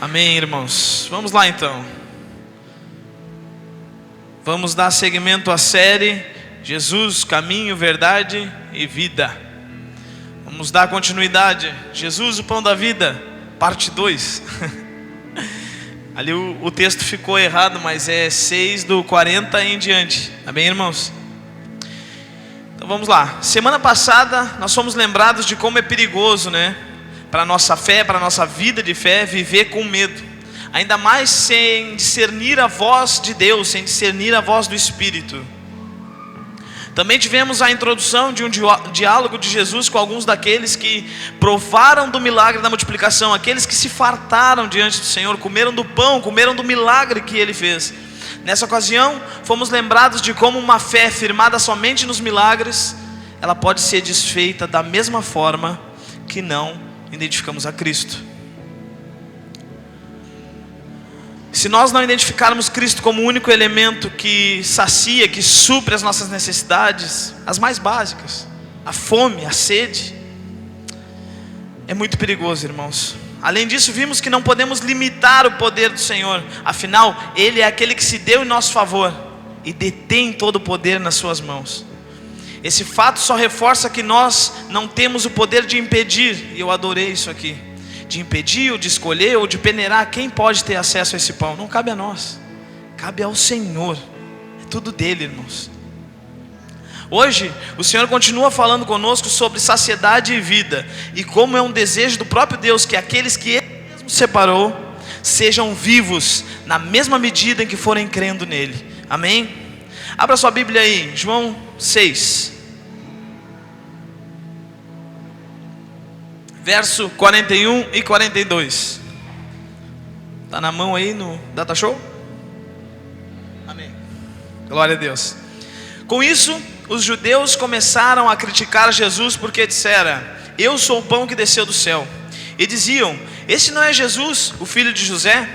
Amém, irmãos. Vamos lá então. Vamos dar seguimento à série Jesus, Caminho, Verdade e Vida. Vamos dar continuidade. Jesus, o Pão da Vida, parte 2. Ali o texto ficou errado, mas é 6:40 em diante. Amém, irmãos? Então vamos lá. Semana passada nós fomos lembrados de como é perigoso, né? Para a nossa fé, para a nossa vida de fé, viver com medo. Ainda mais sem discernir a voz de Deus, sem discernir a voz do Espírito. Também tivemos a introdução de um diálogo de Jesus com alguns daqueles que provaram do milagre da multiplicação, aqueles que se fartaram diante do Senhor, comeram do pão, comeram do milagre que Ele fez. Nessa ocasião, fomos lembrados de como uma fé firmada somente nos milagres, ela pode ser desfeita da mesma forma que não identificamos a Cristo. Se nós não identificarmos Cristo como o único elemento que sacia, que supre as nossas necessidades, as mais básicas, a fome, a sede, é muito perigoso, irmãos. Além disso, vimos que não podemos limitar o poder do Senhor. Afinal, Ele é aquele que se deu em nosso favor e detém todo o poder nas suas mãos. Esse fato só reforça que nós não temos o poder de impedir, e eu adorei isso aqui, de impedir, ou de escolher, ou de peneirar quem pode ter acesso a esse pão. Não cabe a nós, cabe ao Senhor. É tudo dele, irmãos. Hoje, o Senhor continua falando conosco sobre saciedade e vida, e como é um desejo do próprio Deus que aqueles que Ele mesmo separou sejam vivos na mesma medida em que forem crendo nele. Amém? Abra sua Bíblia aí, João 6. Verso 41 e 42. Está na mão aí no Data Show? Amém. Glória a Deus. Com isso, os judeus começaram a criticar Jesus porque disseram: eu sou o pão que desceu do céu. E diziam: esse não é Jesus, o filho de José?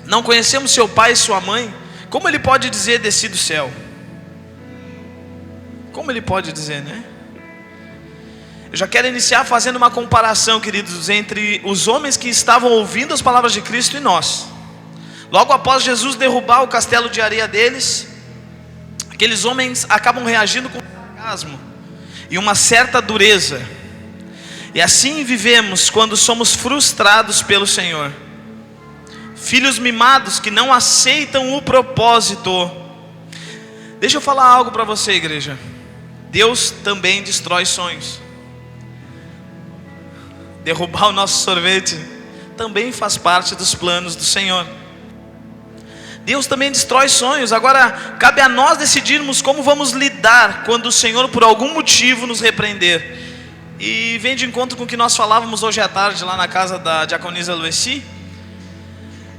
Não conhecemos seu pai e sua mãe? Como ele pode dizer desci do céu? Como ele pode dizer, né? Eu já quero iniciar fazendo uma comparação, queridos, entre os homens que estavam ouvindo as palavras de Cristo e nós. Logo após Jesus derrubar o castelo de areia deles, aqueles homens acabam reagindo com sarcasmo e uma certa dureza. E assim vivemos quando somos frustrados pelo Senhor. Filhos mimados que não aceitam o propósito. Deixa eu falar algo para você, igreja. Deus também destrói sonhos. Derrubar o nosso sorvete também faz parte dos planos do Senhor. Deus também destrói sonhos. Agora cabe a nós decidirmos como vamos lidar quando o Senhor por algum motivo nos repreender. E vem de encontro com o que nós falávamos hoje à tarde lá na casa da diaconisa Lueci.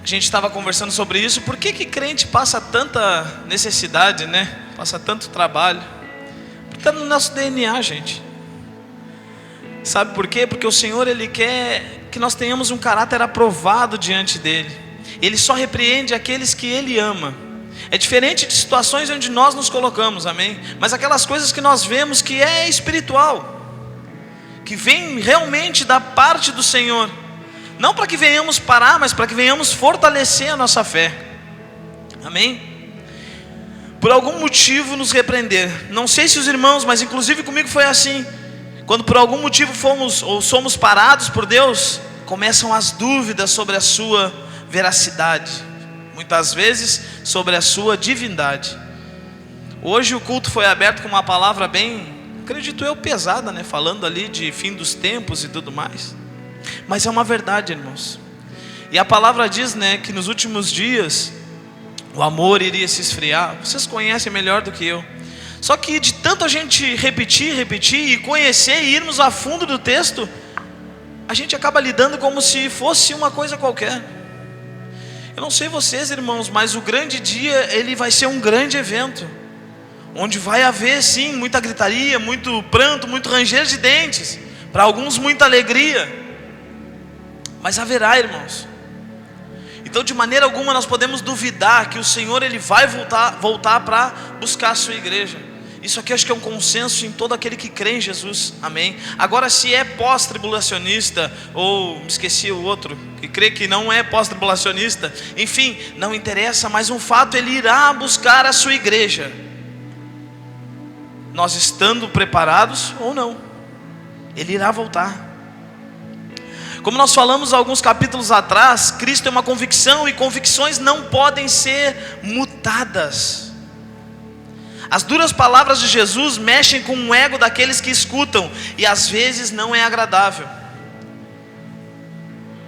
A gente estava conversando sobre isso. Por que crente passa tanta necessidade, né? Passa tanto trabalho? Porque está no nosso DNA, gente. Sabe por quê? Porque o Senhor, Ele quer que nós tenhamos um caráter aprovado diante dEle. Ele só repreende aqueles que Ele ama. É diferente de situações onde nós nos colocamos, amém? Mas aquelas coisas que nós vemos que é espiritual, que vem realmente da parte do Senhor. Não para que venhamos parar, mas para que venhamos fortalecer a nossa fé. Amém? Por algum motivo nos repreender. Não sei se os irmãos, mas inclusive comigo foi assim. Quando por algum motivo fomos ou somos parados por Deus, começam as dúvidas sobre a sua veracidade, muitas vezes sobre a sua divindade. Hoje o culto foi aberto com uma palavra bem, acredito eu, pesada, né? Falando ali de fim dos tempos e tudo mais. Mas é uma verdade, irmãos. E a palavra diz, né, que nos últimos dias o amor iria se esfriar. Vocês conhecem melhor do que eu. Só que de tanto a gente repetir e conhecer e irmos a fundo do texto, a gente acaba lidando como se fosse uma coisa qualquer. Eu não sei vocês, irmãos, mas o grande dia, ele vai ser um grande evento, onde vai haver sim muita gritaria, muito pranto, muito ranger de dentes, para alguns muita alegria, mas haverá, irmãos. Então de maneira alguma nós podemos duvidar que o Senhor, Ele vai voltar para buscar a sua igreja. Isso aqui acho que é um consenso em todo aquele que crê em Jesus, amém? Agora, se é pós-tribulacionista, ou esqueci o outro, que crê que não é pós-tribulacionista, enfim, não interessa, mas um fato, ele irá buscar a sua igreja, nós estando preparados ou não, ele irá voltar. Como nós falamos alguns capítulos atrás, Cristo é uma convicção, e convicções não podem ser mutadas. As duras palavras de Jesus mexem com o ego daqueles que escutam, e às vezes não é agradável.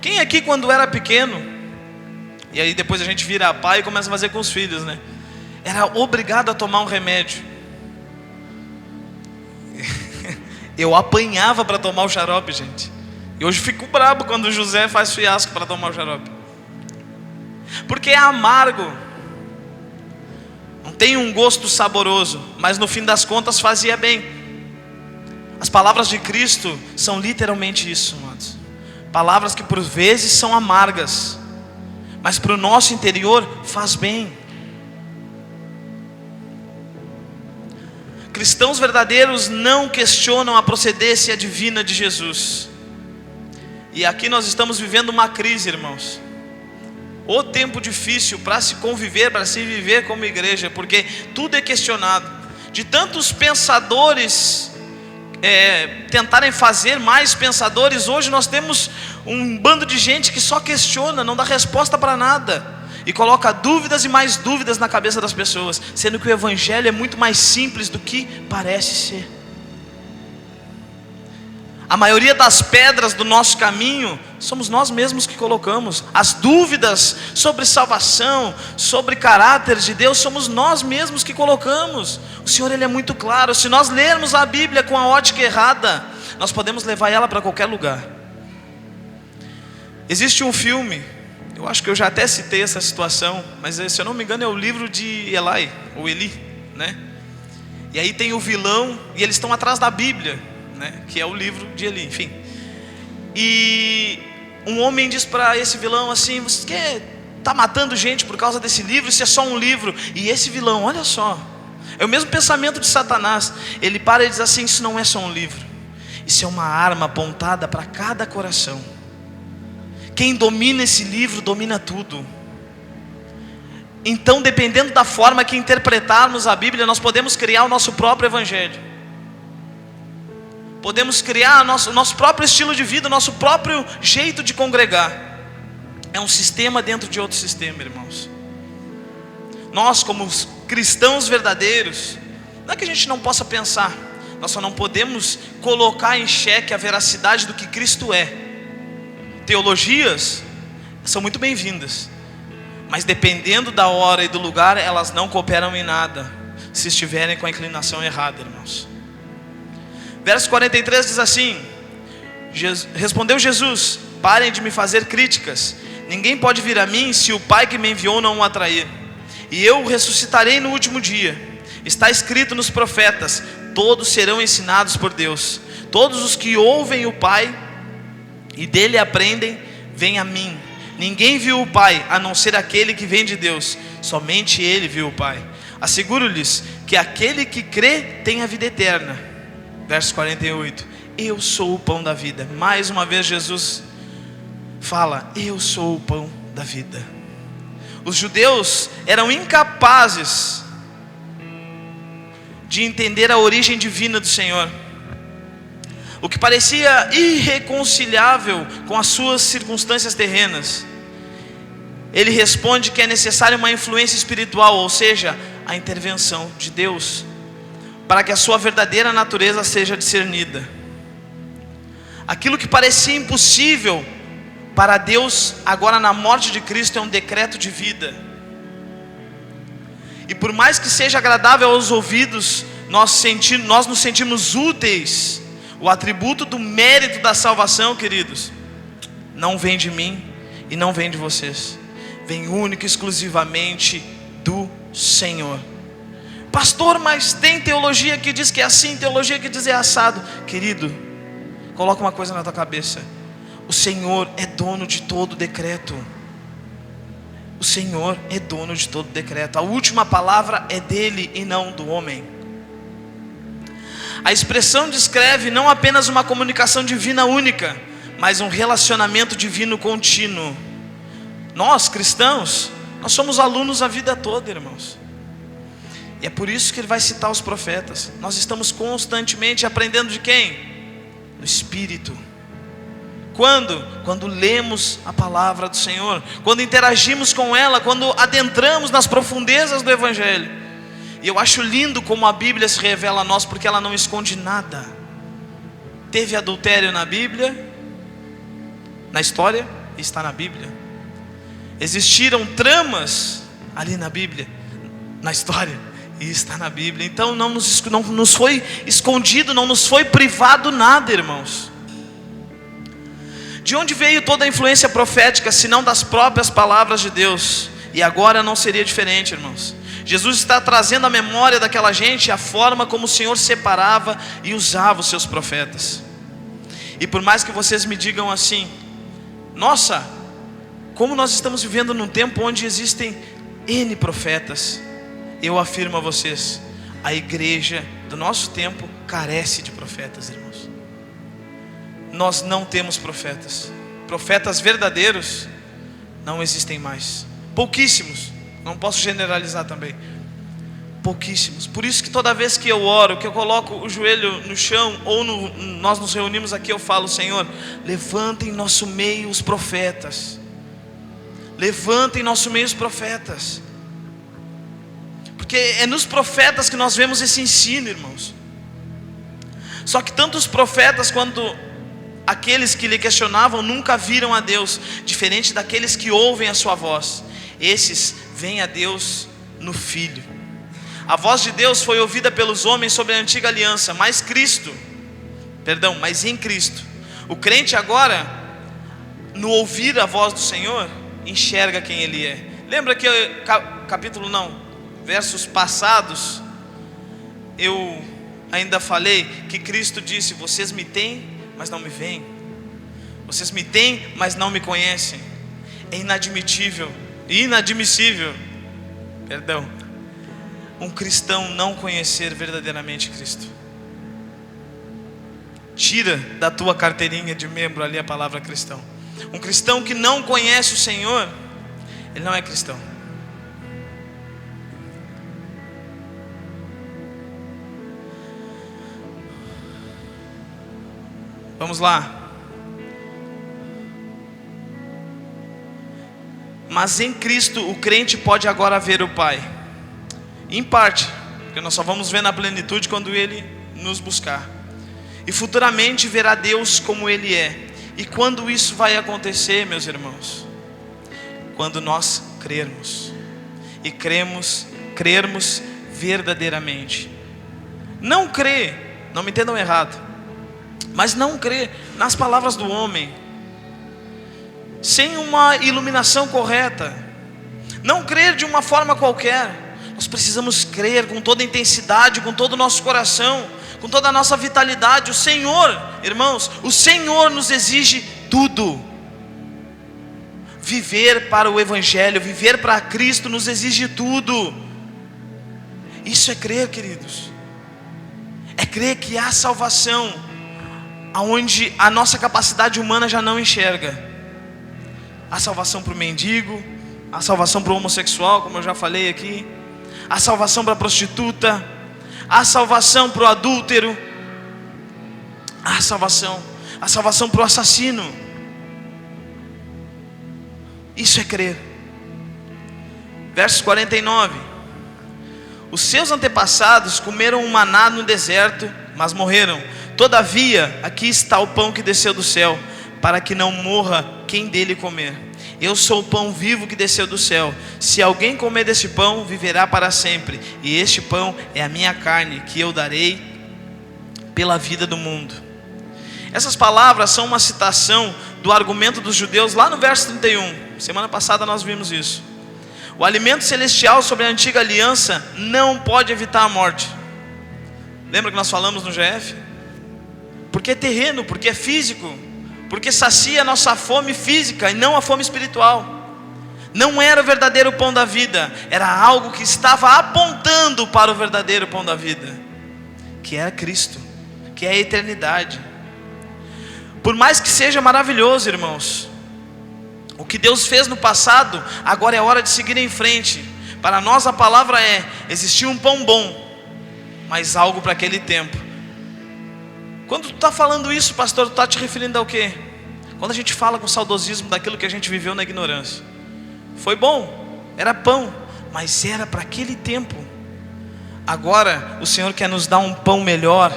Quem aqui quando era pequeno, e aí depois a gente vira pai e começa a fazer com os filhos, né? Era obrigado a tomar um remédio. Eu apanhava para tomar o xarope, gente. E hoje fico brabo quando o José faz fiasco para tomar o xarope, porque é amargo. Não tem um gosto saboroso, mas no fim das contas fazia bem. As palavras de Cristo são literalmente isso, amados. Palavras que por vezes são amargas, mas para o nosso interior faz bem. Cristãos verdadeiros não questionam a procedência divina de Jesus. E aqui nós estamos vivendo uma crise, irmãos. O tempo difícil para se conviver, para se viver como igreja, porque tudo é questionado. De tantos pensadores tentarem fazer mais pensadores, hoje nós temos um bando de gente que só questiona, não dá resposta para nada, e coloca dúvidas e mais dúvidas na cabeça das pessoas, sendo que o evangelho é muito mais simples do que parece ser. A maioria das pedras do nosso caminho somos nós mesmos que colocamos. As dúvidas sobre salvação, sobre caráter de Deus, somos nós mesmos que colocamos. O Senhor, Ele é muito claro. Se nós lermos a Bíblia com a ótica errada, nós podemos levar ela para qualquer lugar. Existe um filme, eu acho que eu já até citei essa situação, mas se eu não me engano é o livro de Eli, ou Eli, né? E aí tem o vilão, e eles estão atrás da Bíblia, né? Que é o livro de Eli, enfim. E um homem diz para esse vilão assim: você está matando gente por causa desse livro? Isso é só um livro. E esse vilão, olha só, é o mesmo pensamento de Satanás. Ele para e diz assim: isso não é só um livro, isso é uma arma apontada para cada coração. Quem domina esse livro domina tudo. Então, dependendo da forma que interpretarmos a Bíblia, nós podemos criar o nosso próprio evangelho. Podemos criar o nosso próprio estilo de vida, o nosso próprio jeito de congregar. É um sistema dentro de outro sistema, irmãos. Nós, como cristãos verdadeiros, não é que a gente não possa pensar, nós só não podemos colocar em xeque a veracidade do que Cristo é. Teologias são muito bem-vindas, mas dependendo da hora e do lugar, elas não cooperam em nada, se estiverem com a inclinação errada, irmãos. Verso 43 diz assim: respondeu Jesus: parem de me fazer críticas. Ninguém pode vir a mim se o Pai que me enviou não o atrair. E eu o ressuscitarei no último dia. Está escrito nos profetas: todos serão ensinados por Deus. Todos os que ouvem o Pai e dele aprendem, vêm a mim. Ninguém viu o Pai, a não ser aquele que vem de Deus. Somente ele viu o Pai. Asseguro-lhes que aquele que crê tem a vida eterna. Verso 48: eu sou o pão da vida. Mais uma vez Jesus fala: eu sou o pão da vida. Os judeus eram incapazes de entender a origem divina do Senhor. O que parecia irreconciliável com as suas circunstâncias terrenas, ele responde que é necessária uma influência espiritual, ou seja, a intervenção de Deus, para que a sua verdadeira natureza seja discernida. Aquilo que parecia impossível para Deus, agora na morte de Cristo, é um decreto de vida. E por mais que seja agradável aos ouvidos, nós nos sentimos úteis. O atributo do mérito da salvação, queridos, não vem de mim e não vem de vocês, vem única e exclusivamente do Senhor. Pastor, mas tem teologia que diz que é assim, teologia que diz que é assado. Querido, coloca uma coisa na tua cabeça: o Senhor é dono de todo decreto. O Senhor é dono de todo decreto. A última palavra é dele e não do homem. A expressão descreve não apenas uma comunicação divina única, mas um relacionamento divino contínuo. Nós, cristãos, nós somos alunos a vida toda, irmãos. E é por isso que ele vai citar os profetas. Nós estamos constantemente aprendendo de quem? Do Espírito. Quando? Quando lemos a palavra do Senhor, quando interagimos com ela, quando adentramos nas profundezas do Evangelho. E eu acho lindo como a Bíblia se revela a nós, porque ela não esconde nada. Teve adultério na Bíblia, na história, e está na Bíblia. Existiram tramas ali na Bíblia, na história, e está na Bíblia. Então não nos foi escondido, não nos foi privado nada, irmãos. De onde veio toda a influência profética, senão das próprias palavras de Deus? E agora não seria diferente, irmãos. Jesus está trazendo à memória daquela gente a forma como o Senhor separava e usava os seus profetas. E por mais que vocês me digam assim: nossa, como nós estamos vivendo num tempo onde existem N profetas, eu afirmo a vocês, a igreja do nosso tempo carece de profetas, irmãos. Nós não temos profetas. Profetas verdadeiros não existem mais. Pouquíssimos, não posso generalizar também. Pouquíssimos. Por isso que toda vez que eu oro, que eu coloco o joelho no chão, ou nós nos reunimos aqui, eu falo: Senhor, levanta em nosso meio os profetas. Levanta em nosso meio os profetas. Porque é nos profetas que nós vemos esse ensino, irmãos. Só que tanto os profetas quanto aqueles que lhe questionavam nunca viram a Deus, diferente daqueles que ouvem a sua voz. Esses veem a Deus no Filho. A voz de Deus foi ouvida pelos homens sobre a antiga aliança, mas em Cristo. O crente agora, no ouvir a voz do Senhor, enxerga quem Ele é. Lembra que versos passados, eu ainda falei que Cristo disse: vocês me têm, mas não me veem. Vocês me têm, mas não me conhecem. É inadmissível, um cristão não conhecer verdadeiramente Cristo. Tira da tua carteirinha de membro ali a palavra cristão. Um cristão que não conhece o Senhor, ele não é cristão. Vamos lá. Mas em Cristo o crente pode agora ver o Pai. Em parte, porque nós só vamos ver na plenitude quando Ele nos buscar. E futuramente verá Deus como Ele é. E quando isso vai acontecer, meus irmãos? Quando nós crermos. E crermos verdadeiramente. Não crer, não me entendam errado, mas não crer nas palavras do homem, sem uma iluminação correta. Não crer de uma forma qualquer. Nós precisamos crer com toda a intensidade, com todo o nosso coração, com toda a nossa vitalidade. O Senhor, irmãos, o Senhor nos exige tudo. Viver para o Evangelho, viver para Cristo nos exige tudo. Isso é crer, queridos. É crer que há salvação aonde a nossa capacidade humana já não enxerga. Há salvação para o mendigo, há salvação para o homossexual, como eu já falei aqui. Há salvação para a prostituta, há salvação para o adúltero, há salvação para o assassino. Isso é crer. Verso 49. Os seus antepassados comeram um maná no deserto, mas morreram. Todavia, aqui está o pão que desceu do céu, para que não morra quem dele comer. Eu sou o pão vivo que desceu do céu. Se alguém comer desse pão, viverá para sempre. E este pão é a minha carne, que eu darei pela vida do mundo. Essas palavras são uma citação do argumento dos judeus lá no verso 31. Semana passada nós vimos isso. O alimento celestial sobre a antiga aliança não pode evitar a morte. Lembra que nós falamos no GF? Porque é terreno, porque é físico, porque sacia a nossa fome física e não a fome espiritual. Não era o verdadeiro pão da vida, era algo que estava apontando para o verdadeiro pão da vida, que era Cristo, que é a eternidade. Por mais que seja maravilhoso, irmãos, o que Deus fez no passado, agora é hora de seguir em frente. Para nós a palavra é: existia um pão bom, mas algo para aquele tempo. Quando tu está falando isso, pastor, tu está te referindo ao quê? Quando a gente fala com saudosismo daquilo que a gente viveu na ignorância. Foi bom, era pão, mas era para aquele tempo. Agora o Senhor quer nos dar um pão melhor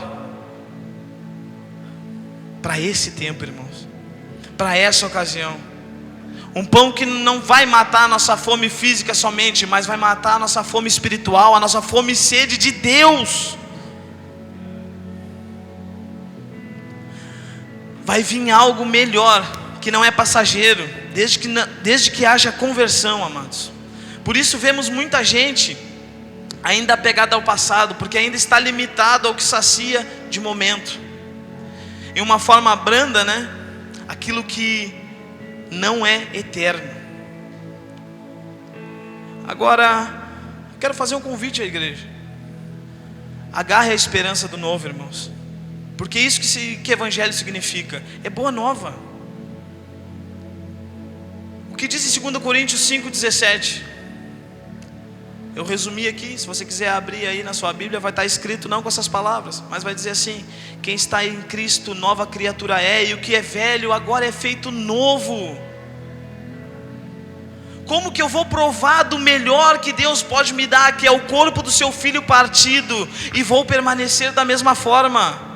para esse tempo, irmãos, para essa ocasião. Um pão que não vai matar a nossa fome física somente, mas vai matar a nossa fome espiritual, a nossa fome e sede de Deus. Vai vir algo melhor, que não é passageiro, desde que haja conversão, amados. Por isso vemos muita gente ainda apegada ao passado, porque ainda está limitado ao que sacia de momento. Em uma forma branda, né? Aquilo que não é eterno. Agora, quero fazer um convite à igreja. Agarre a esperança do novo, irmãos. Porque isso que evangelho significa, é boa nova. O que diz em 2 Coríntios 5,17? Eu resumi aqui, se você quiser abrir aí na sua Bíblia, vai estar escrito não com essas palavras, mas vai dizer assim: quem está em Cristo, nova criatura é, e o que é velho agora é feito novo. Como que eu vou provar do melhor que Deus pode me dar, que é o corpo do seu Filho partido, e vou permanecer da mesma forma?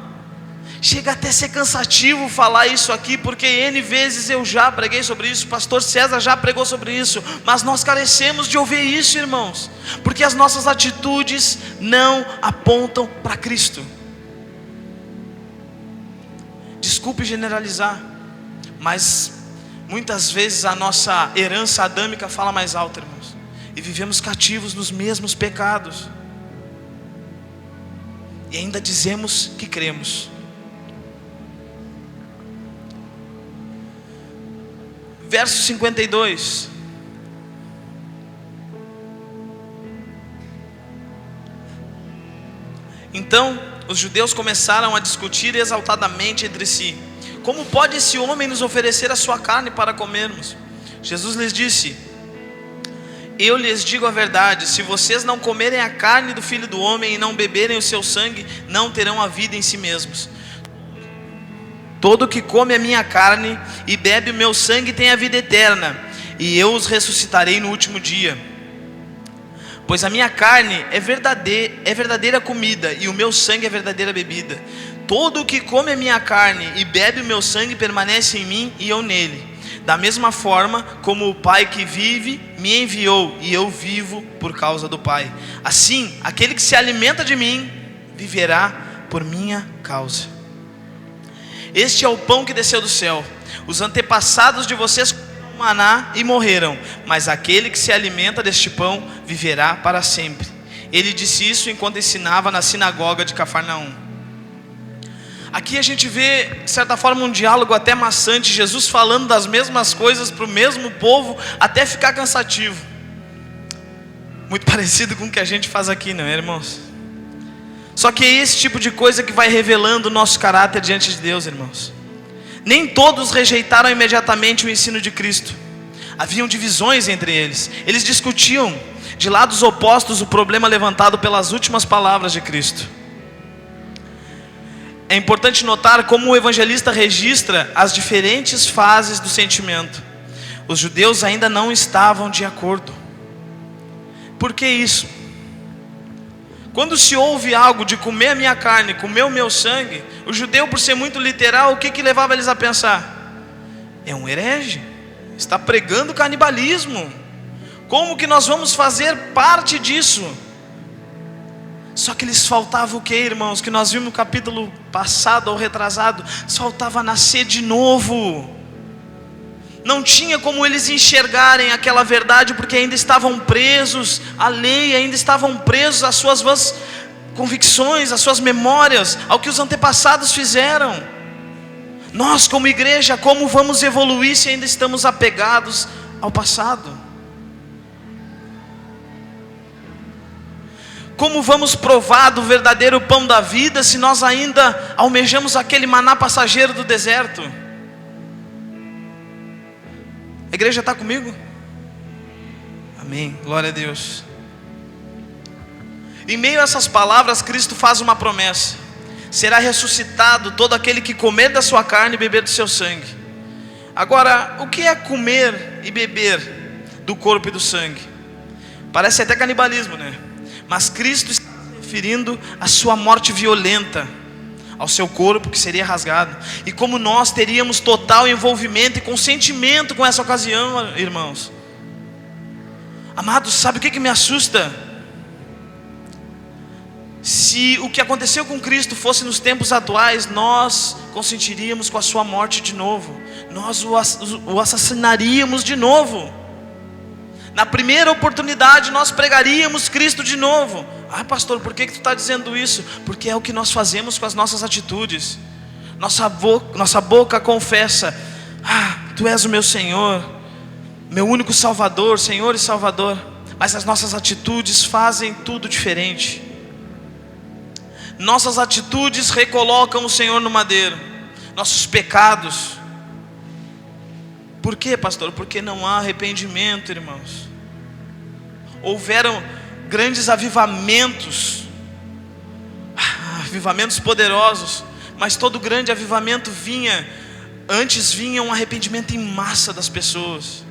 Chega até a ser cansativo falar isso aqui, porque N vezes eu já preguei sobre isso, o pastor César já pregou sobre isso, mas nós carecemos de ouvir isso, irmãos, porque as nossas atitudes não apontam para Cristo. Desculpe generalizar, mas muitas vezes a nossa herança adâmica fala mais alto, irmãos, e vivemos cativos nos mesmos pecados, e ainda dizemos que cremos. Verso 52. Então os judeus começaram a discutir exaltadamente entre si: como pode esse homem nos oferecer a sua carne para comermos? Jesus lhes disse: eu lhes digo a verdade, se vocês não comerem a carne do Filho do Homem e não beberem o seu sangue, não terão a vida em si mesmos. Todo que come a minha carne e bebe o meu sangue tem a vida eterna, e eu os ressuscitarei no último dia. Pois a minha carne é verdadeira comida, e o meu sangue é verdadeira bebida. Todo que come a minha carne e bebe o meu sangue permanece em mim e eu nele. Da mesma forma como o Pai que vive me enviou, e eu vivo por causa do Pai. Assim, aquele que se alimenta de mim viverá por minha causa. Este é o pão que desceu do céu. Os antepassados de vocês comeram maná e morreram, mas aquele que se alimenta deste pão viverá para sempre. Ele disse isso enquanto ensinava na sinagoga de Cafarnaum. Aqui a gente vê, de certa forma, um diálogo até maçante, Jesus falando das mesmas coisas para o mesmo povo, até ficar cansativo. Muito parecido com o que a gente faz aqui, não é, irmãos? Só que é esse tipo de coisa que vai revelando o nosso caráter diante de Deus, irmãos. Nem todos rejeitaram imediatamente o ensino de Cristo. Haviam divisões entre eles. Eles discutiam de lados opostos o problema levantado pelas últimas palavras de Cristo. É importante notar como o evangelista registra as diferentes fases do sentimento. Os judeus ainda não estavam de acordo. Por que isso? Quando se ouve algo de comer a minha carne, comer o meu sangue, o judeu, por ser muito literal, o que levava eles a pensar? É um herege, está pregando canibalismo. Como que nós vamos fazer parte disso? Só que lhes faltava o que, irmãos? Que nós vimos no capítulo passado ou retrasado, faltava nascer de novo. Não tinha como eles enxergarem aquela verdade, porque ainda estavam presos à lei, ainda estavam presos às suas vãs convicções, às suas memórias, ao que os antepassados fizeram. Nós, como igreja, como vamos evoluir se ainda estamos apegados ao passado? como vamos provar do verdadeiro pão da vida se nós ainda almejamos aquele maná passageiro do deserto? A igreja está comigo? Amém, glória a Deus. Em meio a essas palavras, Cristo faz uma promessa: será ressuscitado todo aquele que comer da sua carne e beber do seu sangue. Agora, o que é comer e beber do corpo e do sangue? Parece até canibalismo, né? Mas Cristo está se referindo à sua morte violenta, ao seu corpo que seria rasgado, e como nós teríamos total envolvimento e consentimento com essa ocasião, irmãos. Amados, sabe o que me assusta? Se o que aconteceu com Cristo fosse nos tempos atuais, nós consentiríamos com a sua morte de novo, nós o assassinaríamos de novo. Na primeira oportunidade nós pregaríamos Cristo de novo. Ah, pastor, por que tu está dizendo isso? Porque é o que nós fazemos com as nossas atitudes. Nossa boca confessa: ah, tu és o meu Senhor, meu único Salvador, Senhor e Salvador. Mas as nossas atitudes fazem tudo diferente. Nossas atitudes recolocam o Senhor no madeiro. Nossos pecados. Por quê, pastor? Porque não há arrependimento, irmãos. Houveram grandes avivamentos, avivamentos poderosos, mas todo grande avivamento antes vinha um arrependimento em massa das pessoas.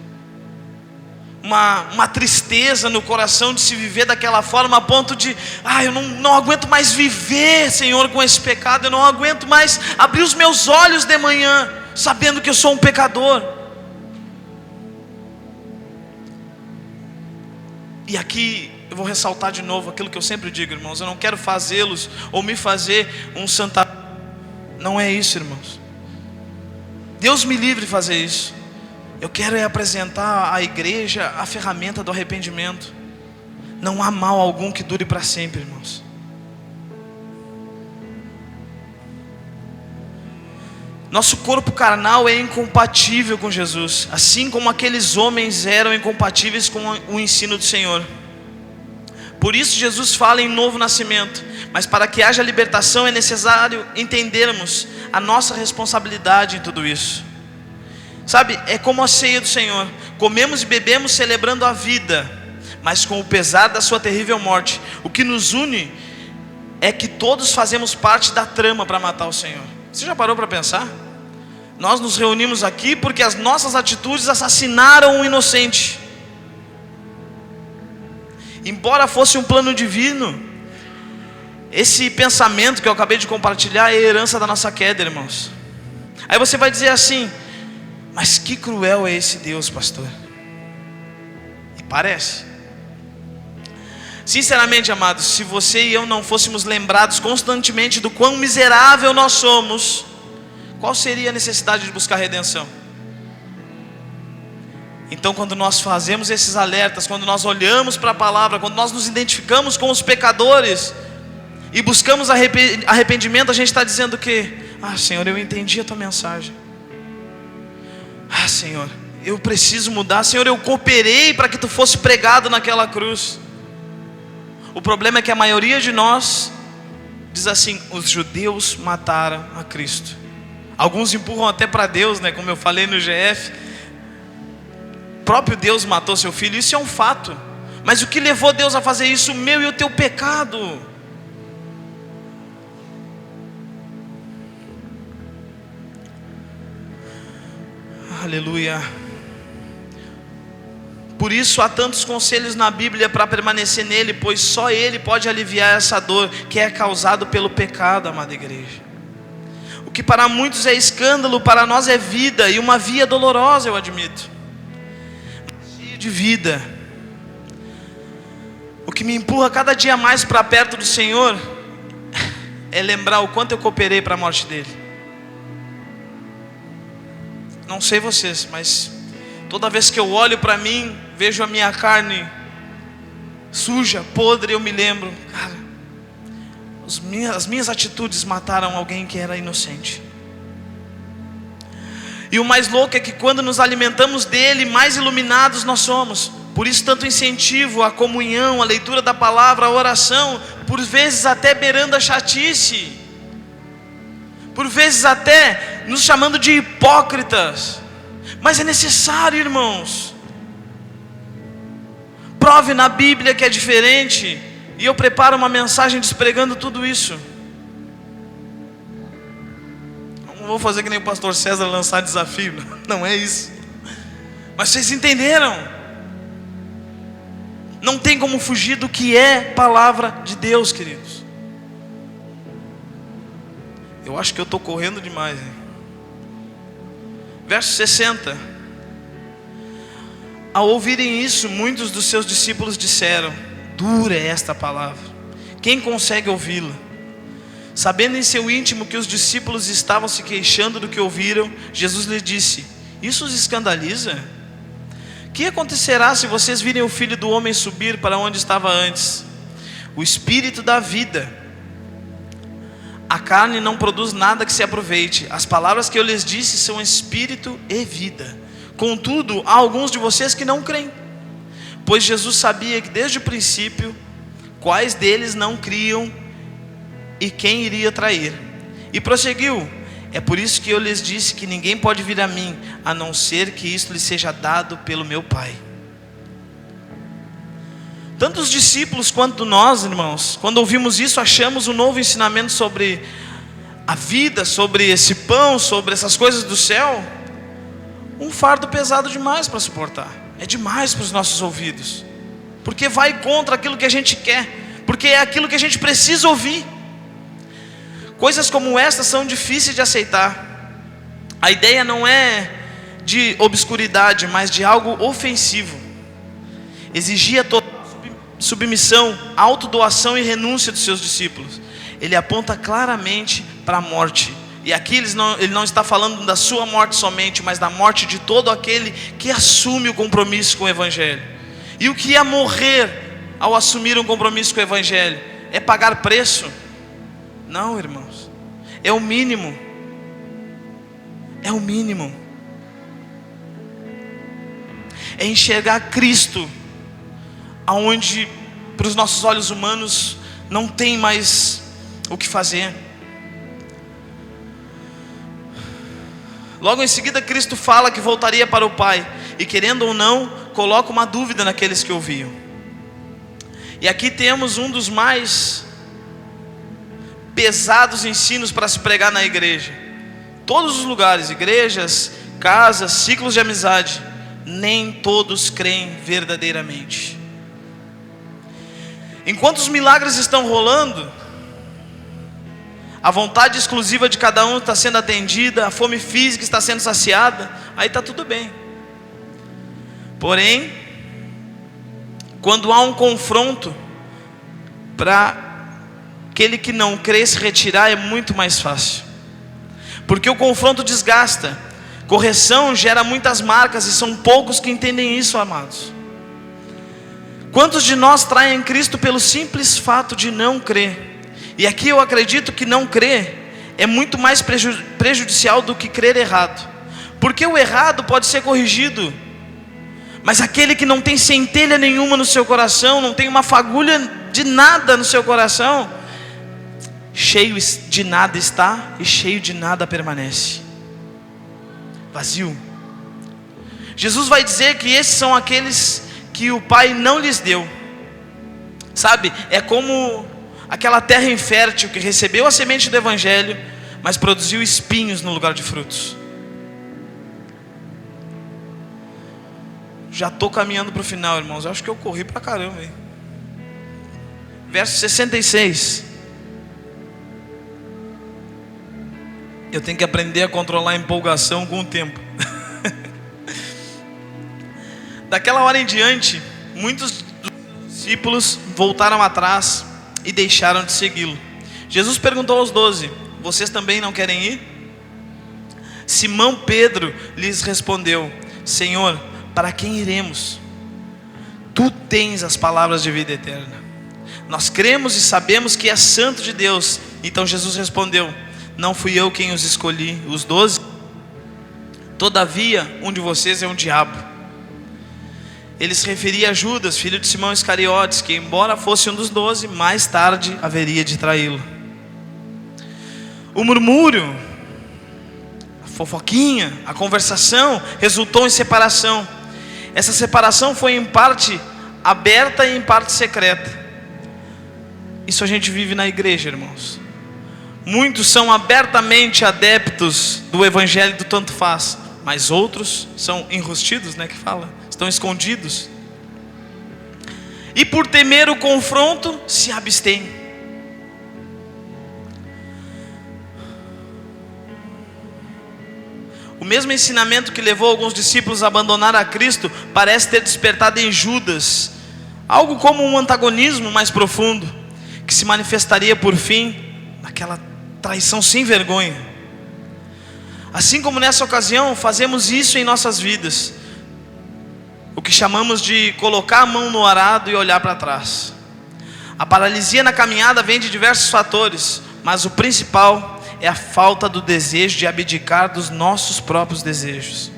Uma tristeza no coração de se viver daquela forma, a ponto de: eu não aguento mais viver, Senhor, com esse pecado. Eu não aguento mais abrir os meus olhos de manhã sabendo que eu sou um pecador. E aqui eu vou ressaltar de novo aquilo que eu sempre digo, irmãos: eu não quero fazê-los ou me fazer um santa. Não é isso, irmãos. Deus me livre de fazer isso. Eu quero apresentar à igreja a ferramenta do arrependimento. Não há mal algum que dure para sempre, irmãos. Nosso corpo carnal é incompatível com Jesus, assim como aqueles homens eram incompatíveis com o ensino do Senhor. Por isso Jesus fala em novo nascimento. Mas para que haja libertação é necessário entendermos a nossa responsabilidade em tudo isso. Sabe, é como a ceia do Senhor. Comemos e bebemos celebrando a vida, mas com o pesar da sua terrível morte. O que nos une é que todos fazemos parte da trama para matar o Senhor. Você já parou para pensar? Nós nos reunimos aqui porque as nossas atitudes assassinaram um inocente. Embora fosse um plano divino, esse pensamento que eu acabei de compartilhar é a herança da nossa queda, irmãos. Aí você vai dizer assim: mas que cruel é esse Deus, pastor? E parece. Sinceramente, amados, se você e eu não fôssemos lembrados constantemente do quão miserável nós somos, qual seria a necessidade de buscar redenção? Então, quando nós fazemos esses alertas, quando nós olhamos para a palavra, quando nós nos identificamos com os pecadores e buscamos arrependimento, a gente está dizendo que: ah, Senhor, eu entendi a tua mensagem. Ah, Senhor, eu preciso mudar. Senhor, eu cooperei para que tu fosse pregado naquela cruz. O problema é que a maioria de nós diz assim: os judeus mataram a Cristo. Alguns empurram até para Deus, né? Como eu falei no GF, o próprio Deus matou seu filho. Isso é um fato. Mas o que levou Deus a fazer isso? O meu e o teu pecado. Aleluia. Por isso há tantos conselhos na Bíblia para permanecer nele, pois só ele pode aliviar essa dor que é causada pelo pecado, amada igreja. O que para muitos é escândalo, para nós é vida, e uma via dolorosa, eu admito, mas cheio de vida. O que me empurra cada dia mais para perto do Senhor é lembrar o quanto eu cooperei para a morte dele. Não sei vocês, mas toda vez que eu olho para mim, vejo a minha carne suja, podre, eu me lembro: cara, as minhas atitudes mataram alguém que era inocente. E o mais louco é que quando nos alimentamos dele, mais iluminados nós somos. Por isso tanto incentivo à comunhão, à leitura da palavra, à oração, por vezes até beirando a chatice, por vezes até nos chamando de hipócritas, mas é necessário, irmãos. Prove na Bíblia que é diferente, e eu preparo uma mensagem despregando tudo isso. Não vou fazer que nem o pastor César lançar desafio, não é isso, mas vocês entenderam. Não tem como fugir do que é palavra de Deus, queridos. Eu acho que eu estou correndo demais, hein? Verso 60. Ao ouvirem isso, muitos dos seus discípulos disseram: dura é esta palavra, quem consegue ouvi-la? Sabendo em seu íntimo que os discípulos estavam se queixando do que ouviram, Jesus lhes disse: isso os escandaliza? Que acontecerá se vocês virem o Filho do Homem subir para onde estava antes? O Espírito dá vida, a carne não produz nada que se aproveite. As palavras que eu lhes disse são Espírito e vida. Contudo, há alguns de vocês que não creem. Pois Jesus sabia que desde o princípio quais deles não criam e quem iria trair. E prosseguiu: é por isso que eu lhes disse que ninguém pode vir a mim, a não ser que isto lhe seja dado pelo meu Pai. Tanto os discípulos quanto nós, irmãos, quando ouvimos isso, achamos um novo ensinamento sobre a vida, sobre esse pão, sobre essas coisas do céu, um fardo pesado demais para suportar. É demais para os nossos ouvidos, porque vai contra aquilo que a gente quer, porque é aquilo que a gente precisa ouvir. Coisas como estas são difíceis de aceitar. A ideia não é de obscuridade, mas de algo ofensivo. Exigia total submissão, autodoação e renúncia dos seus discípulos. Ele aponta claramente para a morte. E aqui ele não está falando da sua morte somente, mas da morte de todo aquele que assume o compromisso com o Evangelho. E o que é morrer ao assumir um compromisso com o Evangelho? É pagar preço? Não, irmãos, é o mínimo. É o mínimo. É enxergar Cristo aonde para os nossos olhos humanos não tem mais o que fazer. Logo em seguida Cristo fala que voltaria para o Pai, e querendo ou não, coloca uma dúvida naqueles que ouviam. E aqui temos um dos mais pesados ensinos para se pregar na igreja. Todos os lugares, igrejas, casas, ciclos de amizade, nem todos creem verdadeiramente. Enquanto os milagres estão rolando, a vontade exclusiva de cada um está sendo atendida, a fome física está sendo saciada, aí está tudo bem. Porém, quando há um confronto, para aquele que não crê se retirar é muito mais fácil, porque o confronto desgasta, correção gera muitas marcas, e são poucos que entendem isso, amados. Quantos de nós traem Cristo pelo simples fato de não crer? E aqui eu acredito que não crer é muito mais prejudicial do que crer errado, porque o errado pode ser corrigido, mas aquele que não tem centelha nenhuma no seu coração, não tem uma fagulha de nada no seu coração, cheio de nada está e cheio de nada permanece, vazio. Jesus vai dizer que esses são aqueles que o Pai não lhes deu. Sabe, é como aquela terra infértil que recebeu a semente do Evangelho, mas produziu espinhos no lugar de frutos. Já estou caminhando para o final, irmãos. Eu acho que eu corri para caramba, hein? Verso 66. Eu tenho que aprender a controlar a empolgação com o tempo. Daquela hora em diante, muitos dos discípulos voltaram atrás e deixaram de segui-lo. Jesus perguntou aos 12: vocês também não querem ir? Simão Pedro lhes respondeu: Senhor, para quem iremos? Tu tens as palavras de vida eterna. Nós cremos e sabemos que és santo de Deus. Então Jesus respondeu: não fui eu quem os escolhi, os 12? Todavia, um de vocês é um diabo. ele se referia a Judas, filho de Simão Iscariotes, que embora fosse um dos 12, mais tarde haveria de traí-lo. O murmúrio, a fofoquinha, a conversação resultou em separação. Essa separação foi em parte aberta e em parte secreta. Isso a gente vive na igreja, irmãos. Muitos são abertamente adeptos do evangelho do tanto faz, mas outros são enrustidos, que fala, estão escondidos. E por temer o confronto, se abstêm. O mesmo ensinamento que levou alguns discípulos a abandonar a Cristo parece ter despertado em Judas algo como um antagonismo mais profundo, que se manifestaria por fim naquela traição sem vergonha. Assim como nessa ocasião fazemos isso em nossas vidas, o que chamamos de colocar a mão no arado e olhar para trás. A paralisia na caminhada vem de diversos fatores, mas o principal é a falta do desejo de abdicar dos nossos próprios desejos.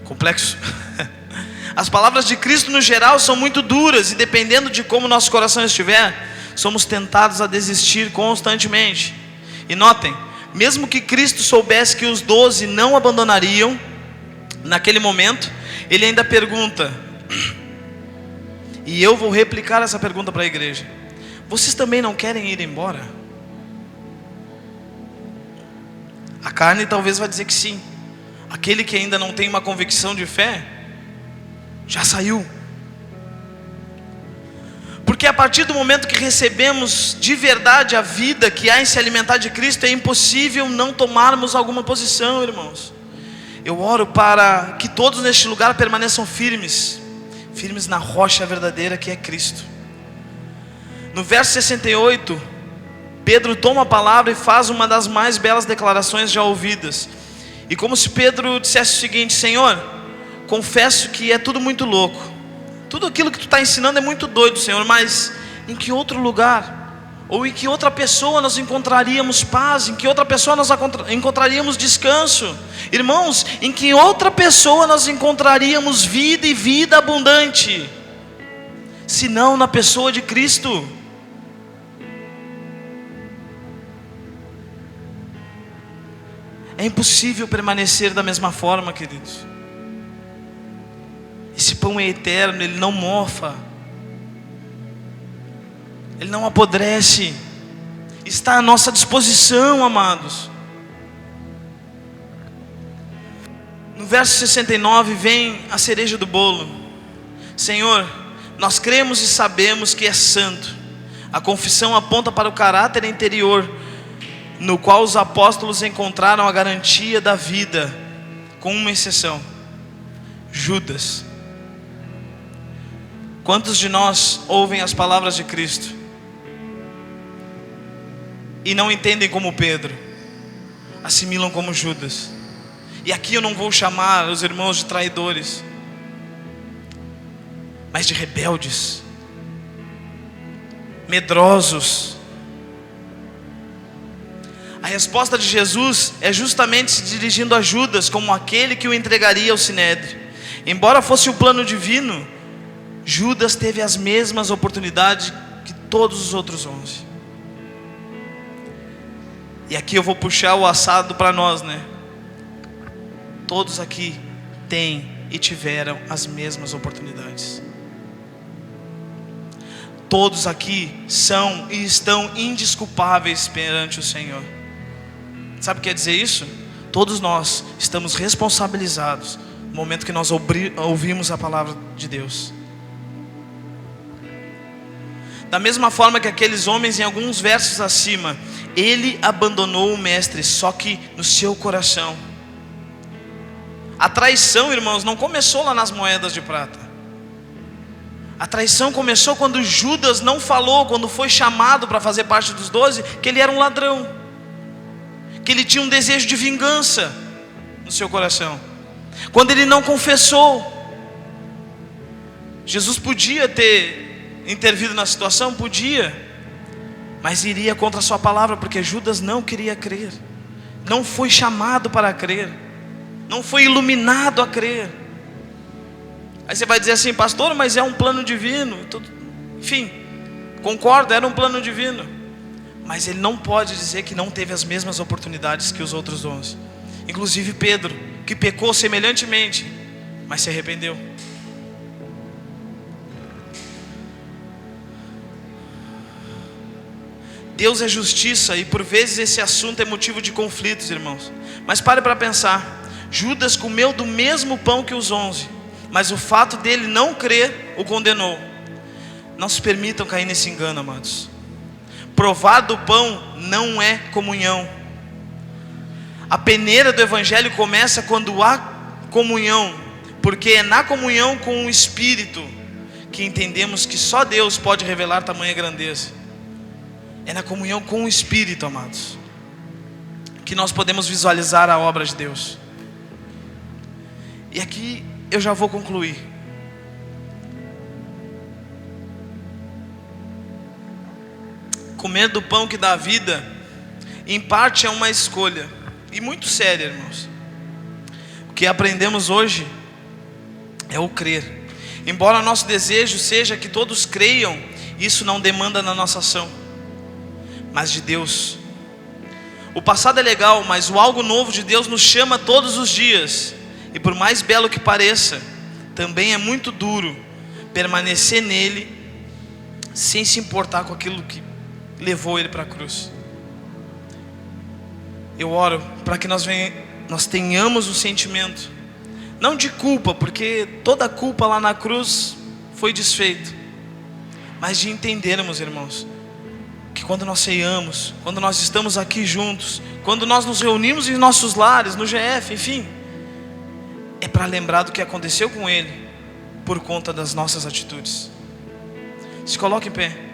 Complexo. As palavras de Cristo no geral são muito duras, e dependendo de como nosso coração estiver, somos tentados a desistir constantemente. E notem, mesmo que Cristo soubesse que os 12 não abandonariam, naquele momento, Ele ainda pergunta, e eu vou replicar essa pergunta para a igreja: vocês também não querem ir embora? A carne talvez vai dizer que sim. Aquele que ainda não tem uma convicção de fé, já saiu. Porque a partir do momento que recebemos de verdade a vida que há em se alimentar de Cristo, é impossível não tomarmos alguma posição, irmãos. Eu oro para que todos neste lugar permaneçam firmes, firmes na rocha verdadeira que é Cristo. No verso 68, Pedro toma a palavra e faz uma das mais belas declarações já ouvidas. E como se Pedro dissesse o seguinte: Senhor, confesso que é tudo muito louco, tudo aquilo que tu está ensinando é muito doido, Senhor, mas em que outro lugar, ou em que outra pessoa nós encontraríamos paz, em que outra pessoa nós encontraríamos descanso? Irmãos, em que outra pessoa nós encontraríamos vida e vida abundante, senão na pessoa de Cristo? É impossível permanecer da mesma forma, queridos. Esse pão é eterno, ele não mofa, ele não apodrece, está à nossa disposição, amados. No verso 69 vem a cereja do bolo. Senhor, nós cremos e sabemos que é santo. A confissão aponta para o caráter interior, no qual os apóstolos encontraram a garantia da vida, com uma exceção: Judas. Quantos de nós ouvem as palavras de Cristo e não entendem como Pedro, assimilam como Judas? E aqui eu não vou chamar os irmãos de traidores, mas de rebeldes, medrosos. A resposta de Jesus é justamente se dirigindo a Judas como aquele que o entregaria ao Sinédrio. Embora fosse o plano divino, Judas teve as mesmas oportunidades que todos os outros 11. E aqui eu vou puxar o assado para nós, Todos aqui têm e tiveram as mesmas oportunidades. Todos aqui são e estão indesculpáveis perante o Senhor. Sabe o que quer dizer isso? Todos nós estamos responsabilizados no momento que nós ouvimos a palavra de Deus. Da mesma forma que aqueles homens, em alguns versos acima, ele abandonou o mestre, só que no seu coração. A traição, irmãos, não começou lá nas moedas de prata. A traição começou quando Judas não falou, quando foi chamado para fazer parte dos 12, que ele era um ladrão, que ele tinha um desejo de vingança no seu coração. Quando ele não confessou. Jesus podia ter intervido na situação, podia, mas iria contra a sua palavra, porque Judas não queria crer, não foi chamado para crer, não foi iluminado a crer. Aí você vai dizer assim: pastor, mas é um plano divino. Enfim, concordo, era um plano divino. Mas ele não pode dizer que não teve as mesmas oportunidades que os outros 11. Inclusive Pedro, que pecou semelhantemente, mas se arrependeu. Deus é justiça, e por vezes esse assunto é motivo de conflitos, irmãos. Mas pare para pensar. Judas comeu do mesmo pão que os 11, mas o fato dele não crer o condenou. Não se permitam cair nesse engano, amados. Provar do pão não é comunhão. A peneira do evangelho começa quando há comunhão, porque é na comunhão com o Espírito que entendemos que só Deus pode revelar tamanha grandeza. É na comunhão com o Espírito, amados, que nós podemos visualizar a obra de Deus. E aqui eu já vou concluir. Comer do pão que dá vida, em parte é uma escolha, e muito séria, irmãos. O que aprendemos hoje é o crer. Embora nosso desejo seja que todos creiam, isso não demanda na nossa ação, mas de Deus. O passado é legal, mas o algo novo de Deus nos chama todos os dias. E por mais belo que pareça, também é muito duro permanecer nele sem se importar com aquilo que levou ele para a cruz. Eu oro para que nós tenhamos um sentimento, não de culpa, porque toda culpa lá na cruz foi desfeita, mas de entendermos, irmãos, que quando nós ceiamos, quando nós estamos aqui juntos, quando nós nos reunimos em nossos lares, no GF, enfim, é para lembrar do que aconteceu com ele, por conta das nossas atitudes. Se coloque em pé.